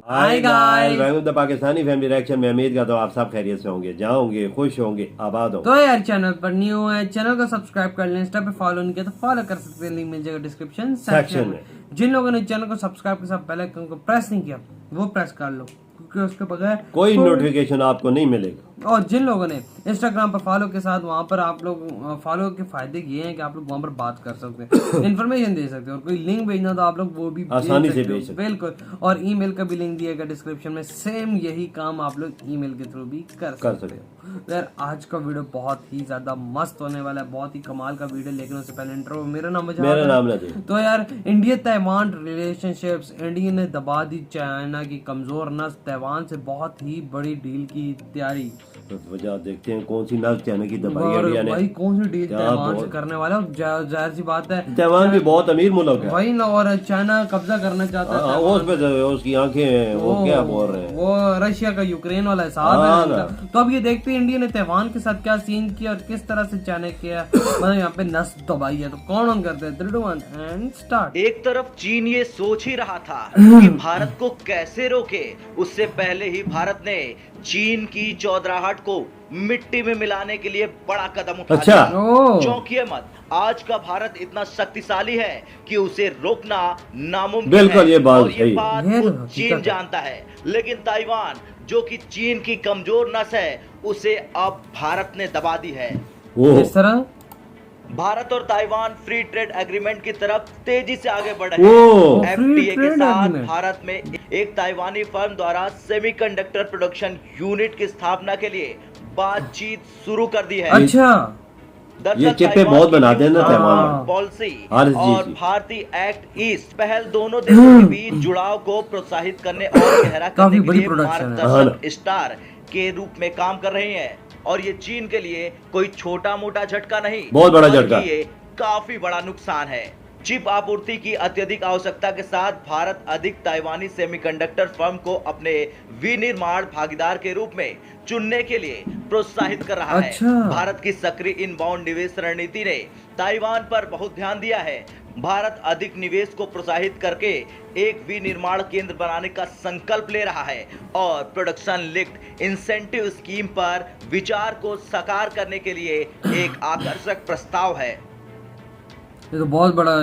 Hi guys, welcome to Pakistani family reaction में। उम्मीद करता हूँ आप सब खैरियत से होंगे, जहाँ होंगे खुश होंगे, आबाद होंगे। तो यार चैनल पर न्यू है, चैनल को सब्सक्राइब कर लें। इंस्टा पे फॉलो नहीं किया तो फॉलो कर सकते हैं, लिंक मिल जाएगा डिस्क्रिप्शन सेक्शन में। जिन लोगों ने चैनल को सब्सक्राइब के साथ बेल आइकन को प्रेस नहीं किया वो प्रेस कर लो, क्योंकि उसके बगैर कोई नोटिफिकेशन आपको नहीं मिलेगा। और जिन लोगों ने इंस्टाग्राम पर फॉलो के साथ, वहां पर आप लोग फॉलो के फायदे ये हैं कि आप लोग वहां पर बात कर सकते हैं, इन्फॉर्मेशन दे सकते हैं, और कोई लिंक भेजना तो आप लोग वो भी आसानी से भेज सकते हैं। बिल्कुल। और ईमेल का भी लिंक दिएगा डिस्क्रिप्शन में। सेम यही काम आप लोग ईमेल के थ्रू भी कर सकते हैं। यार आज का वीडियो बहुत ही ज्यादा मस्त होने वाला है, बहुत ही कमाल का वीडियो। लेकिन उससे पहले इंट्रो, मेरा नाम नजीब। तो यार इंडिया ताइवान रिलेशनशिप्स, इंडिया ने दबा दी चाइना की कमजोर नस, ताइवान से बहुत ही बड़ी डील की तैयारी। तो वजह देखते हैं कौन सी नस चाइना की दबाई इंडिया ने। भाई कौन सी डील ताइवान से करने वाला है? जाहिर सी बात है, ताइवान भी बहुत अमीर मुल्क है वही ना, और चाइना कब्जा करना चाहता है उस पे उसकी आंखें वो क्या बोल रहे हैं, वो रशिया का यूक्रेन वाला हिसाब है। तो अब ये देखते हैं इंडिया ने ताइवान के साथ क्या सीन किया और किस तरह से चाइना किया, मतलब यहाँ पे नस दबाई है। तो कौन करते हैं? 3, 2, 1 एंड स्टार्ट। एक तरफ चीन ये सोच ही रहा था कि भारत को कैसे रोके। उससे पहले ही भारत ने चीन की चौधराहट को मिट्टी में मिलाने के लिए बड़ा कदम उठा लिया। चौंकिए मत, आज का भारत इतना शक्तिशाली है कि उसे रोकना नामुमकिन है। बिल्कुल, ये बात सही है। खुद चीन जानता है, लेकिन ताइवान जो कि चीन की कमजोर नस है, उसे अब भारत ने दबा दी है। किस तरह? भारत और ताइवान फ्री ट्रेड एग्रीमेंट की तरफ तेजी से आगे बढ़ रहे हैं। एफटीए के साथ भारत में एक ताइवानी फर्म द्वारा सेमीकंडक्टर प्रोडक्शन यूनिट की स्थापना के लिए बातचीत शुरू कर दी है। अच्छा, ये चिप्पे बहुत बनाते हैं ना ताइवान पॉलिसी और भारतीय एक्ट ईस्ट पहल दोनों देशों के बीच जुड़ाव को प्रोत्साहित करने और गहरा करने के लिए मार्गदर्शक स्टार के रूप में काम कर रही है। और ये चीन के लिए कोई छोटा मोटा झटका नहीं, बहुत बड़ा झटका, ये काफी बड़ा नुकसान है। चिप आपूर्ति की अत्यधिक आवश्यकता के साथ भारत अधिक ताइवानी सेमीकंडक्टर फर्म को अपने विनिर्माण भागीदार के रूप में चुनने के लिए प्रोत्साहित कर रहा है। भारत की सक्रिय इनबाउंड निवेश रणनीति ने ताइवान पर बहुत ध्यान दिया है। भारत अधिक निवेश को प्रोत्साहित करके एक विनिर्माण केंद्र बनाने का संकल्प ले रहा है और प्रोडक्शन लिंक्ड इंसेंटिव स्कीम पर विचार को साकार करने के लिए एक आकर्षक प्रस्ताव है। ये तो बहुत बड़ा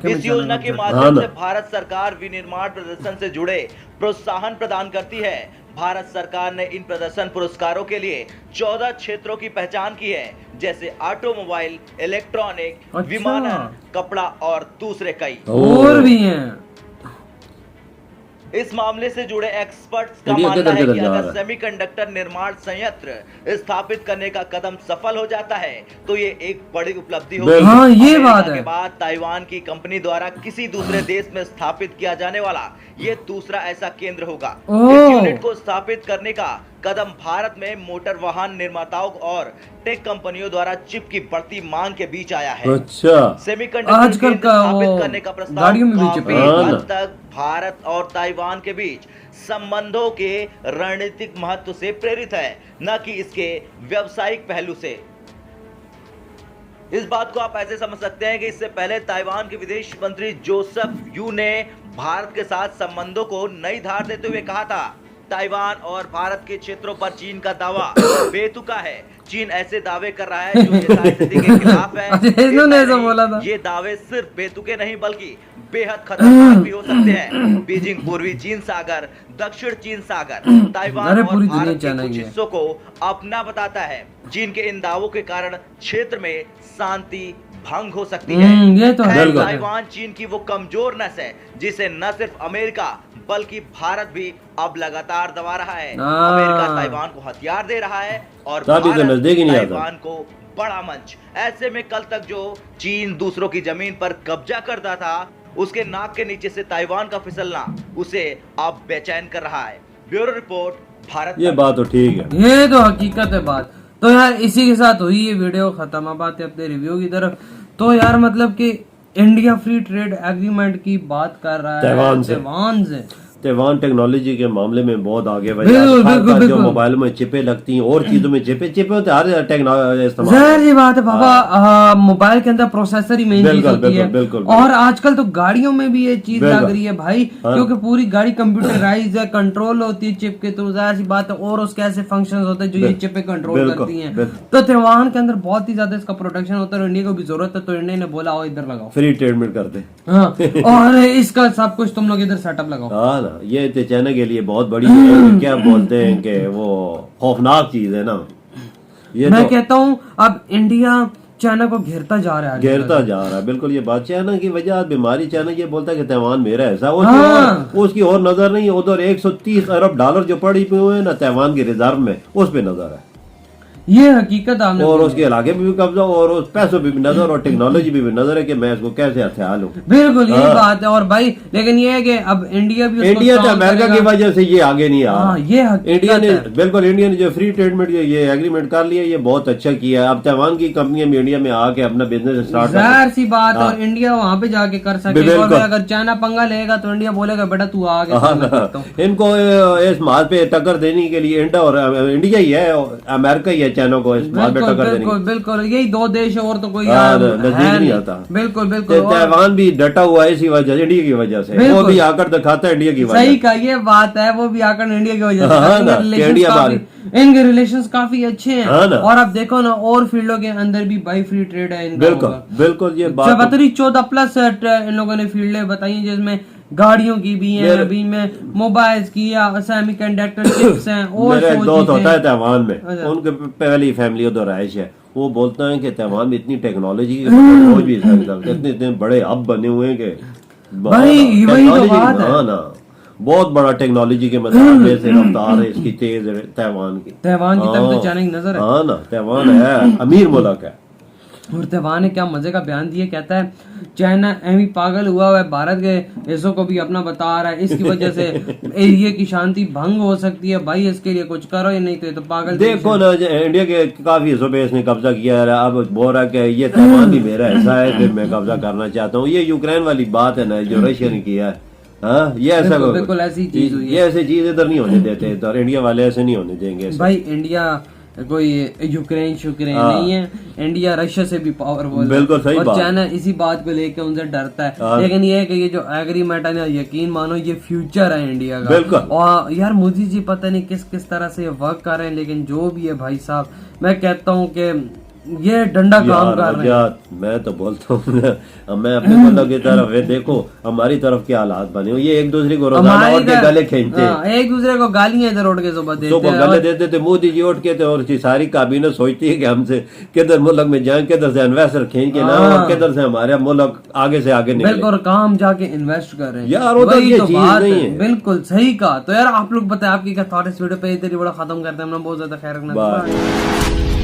इस योजना के माध्यम से भारत सरकार विनिर्माण प्रदर्शन से जुड़े प्रोत्साहन प्रदान करती है। भारत सरकार ने इन प्रदर्शन पुरस्कारों के लिए 14 क्षेत्रों की पहचान की है, जैसे ऑटोमोबाइल, इलेक्ट्रॉनिक, विमानन, कपड़ा और दूसरे कई और भी हैं। इस मामले से जुड़े एक्सपर्ट्स का मानना है कि अगर सेमीकंडक्टर निर्माण संयंत्र स्थापित करने का कदम सफल हो जाता है तो ये एक बड़ी उपलब्धि होगी। हाँ, ये बात है। के बाद ताइवान की कंपनी द्वारा किसी दूसरे देश में स्थापित किया जाने वाला ये दूसरा ऐसा केंद्र होगा। इस यूनिट को स्थापित करने का कदम भारत में मोटर वाहन निर्माताओं और टेक कंपनियों द्वारा चिप की बढ़ती मांग के बीच आया है। अच्छा, सेमीकंडक्टर स्थापित करने का प्रस्ताव काफी हद तक भारत और ताइवान के बीच संबंधों के रणनीतिक महत्व से प्रेरित है, न कि इसके व्यावसायिक पहलू से। इस बात को आप ऐसे समझ सकते हैं कि इससे पहले ताइवान के विदेश मंत्री जोसेफ यू ने भारत के साथ संबंधों को नई धार देते हुए कहा था, ताइवान और भारत के क्षेत्रों पर चीन का दावा बेतुका है। चीन ऐसे दावे कर रहा है जो यथास्थिति के खिलाफ है। इन्होंने ऐसा बोला था। ये दावे सिर्फ बेतुके नहीं बल्कि बेहद खतरनाक भी हो सकते हैं। बीजिंग पूर्वी चीन सागर, दक्षिण चीन सागर, ताइवान और भारत के कुछ हिस्सों को अपना बताता है। चीन के इन दावों के कारण क्षेत्र में शांति भंग हो सकती है। ये तो है। ताइवान चीन की वो कमजोर नस है जिसे न सिर्फ अमेरिका बल्कि भारत भी अब लगातार दबा रहा है। अमेरिका ताइवान को हथियार दे रहा है और भारत ताइवान को बड़ा मंच। ऐसे में कल तक जो चीन दूसरों की जमीन पर कब्जा करता था, उसके नाक के नीचे से ताइवान का फिसलना उसे अब बेचैन कर रहा है। Bureau report, Bharat. ये बात तो ठीक है, ये तो हकीकत है बात। तो यार इसी के साथ हुई ये वीडियो खत्म। अब आते अपने रिव्यू की तरफ। तो यार मतलब कि इंडिया फ्री ट्रेड एग्रीमेंट की बात कर रहा है ताइवान से। ताइवान टेक्नोलॉजी के मामले में बहुत आगे बढ़ा है। जो मोबाइल में चिपें लगती हैं और चीजों में चिपें होते हैं, हर टेक्नोलॉजी इस्तेमाल। जाहिर बात है बाबा, मोबाइल के अंदर प्रोसेसर ही मेन चीज होती है। और आजकल तो गाड़ियों में भी ये चीज लग रही है भाई, क्योंकि पूरी गाड़ी कंप्यूटराइज है, कंट्रोल होती है चिप के थ्रू। जाहिर सी बात है, और उसके ऐसे फंक्शंस होते हैं जो ये चिपें कंट्रोल करती हैं। तो ताइवान के अंदर बहुत ही ज्यादा इसका प्रोडक्शन होता है। इंडिया को भी जरूरत है, तो इंडिया ने बोला आओ इधर लगाओ, फ्री ट्रीटमेंट करते। हाँ, और इसका सब कुछ तुम लोग इधर सेटअप लगाओ। हाँ ना, ये तो चाइना के लिए बहुत बड़ी क्या बोलते हैं कि वो खौफनाक चीज है ना। ये मैं कहता हूँ अब इंडिया चाइना को घेरता जा रहा है, बिल्कुल। ये बात चाइना की वजह बीमारी, चाइना ये बोलता है कि ताइवान मेरा है, उसकी और नजर नहीं। उधर 130 अरब डॉलर जो पड़ी हुए हैं ना ताइवान के रिजर्व में, उस पे नजर है। ये हकीकत आपने, और उसके इलाके में भी कब्जा, और उस पैसों पे भी नजर, और टेक्नोलॉजी पे भी नजर है कि मैं इसको कैसे हथियार लूं। बिल्कुल यही बात है। और भाई लेकिन ये है कि अब इंडिया तो अमेरिका की वजह से ये आगे नहीं आ रहा। ये इंडिया ने बिल्कुल, इंडिया ने जो फ्री ट्रेड ये एग्रीमेंट कर लिया, ये बहुत अच्छा किया। अब ताइवान की कंपनियां भी इंडिया में आके अपना बिजनेस स्टार्ट, जाहिर सी बात है, और इंडिया वहाँ पे जाके कर सके। और अगर चाइना पंगा लेगा तो इंडिया बोलेगा बेटा तू आगे। इनको इस माल पे टक्कर देने के लिए इंडिया ही है, अमेरिका ही है चाइना को इस माल पे टक्कर देने। बिल्कुल यही दो देश है, और तो कोई नजदीक नहीं आता। बिल्कुल बिल्कुल। ताइवान भी डटा हुआ है इसी वजह, इंडिया की वजह से। वो भी आकर दिखाता है इंडिया की वजह। सही का ये बात है, वो भी आकर इंडिया की वजह से। इनके रिलेशंस काफी अच्छे हैं। और अब देखो ना, और फील्डों के अंदर भी भाई फ्री ट्रेड है इनका। बिल्कुल ये बात 14+ इन लोगों ने फील्डें बताई, जिसमें गाड़ियों की भी है, अभी में मोबाइल्स की या सेमीकंडक्टर चिप्स हैं। और मेरा एक दोस्त होता है ताइवान में, उनके पहली फैमिली उधर रहाइश है। वो बोलता है कि ताइवान में इतनी टेक्नोलॉजी खोज भी इतने बड़े हब बने हुए हैं कि भाई वही तो बात है। हाँ ना, बहुत बड़ा टेक्नोलॉजी के मुताबिक से रफ्तार है इसकी तेज है ताइवान की तरफ तो चाइना की नजर है। हाँ ना, ताइवान है अमीर मुल्क है। और ताइवान ने क्या मजे का बयान दिया, कहता है चाइना एमी पागल हुआ है, भारत के हिस्सों को भी अपना बता रहा है, इसकी वजह से एरिया की शांति भंग हो सकती है। भाई इसके लिए कुछ करो, या नहीं तो ये तो पागल। देखो ना, इंडिया के काफी हिस्सों पे इसने कब्जा किया है। अब बोल रहा है कि ये ताइवान भी मेरा ऐसा है, फिर मैं कब्जा करना चाहता हूँ। ये यूक्रेन वाली बात है ना, जो रशिया ने किया है। हाँ, ये ऐसा बिल्कुल ऐसी चीज हुई है। ये ऐसी चीज इधर नहीं होने देते, इधर इंडिया वाले ऐसे नहीं होने देंगे। भाई इंडिया कोई यूक्रेन नहीं है, इंडिया रशिया से भी पावरफुल है। बिल्कुल सही और बात। चाइना इसी बात को लेके उनसे डरता है। लेकिन ये है कि ये जो एग्रीमेंट है ना, यकीन मानो ये फ्यूचर है इंडिया का। बिल्कुल। और यार मोदी जी पता नहीं किस तरह से वर्क कर रहे हैं, लेकिन जो भी है भाई साहब, मैं कहता हूँ कि ये डंडा काम कर रहे हैं। मैं तो बोलता हूँ मैं अपने मुल्क की तरफ है, देखो हमारी तरफ क्या हालात बने हो। ये एक दूसरे को रोजाना उठ के गले खींचते हैं, एक दूसरे को गालियां इधर उठ के सुबह गले देते थे। मोदी जी उठ के थे, और सारी काबीना सोचती है कि हमसे किधर मुल्क में जाए, किधर से इन्वेस्टर खींच के ना, और किधर से हमारे मुल्क आगे से आगे निकले। बिल्कुल, कहाँ हम जाके इन्वेस्ट कर रहे हैं यार, वही तो बात है। बिल्कुल सही कहा। तो यार आप लोग बताए आपकी क्या थॉट इस वीडियो पे। इधर ही बड़ा खत्म करते हैं, हम बहुत ज्यादा खैर रखना।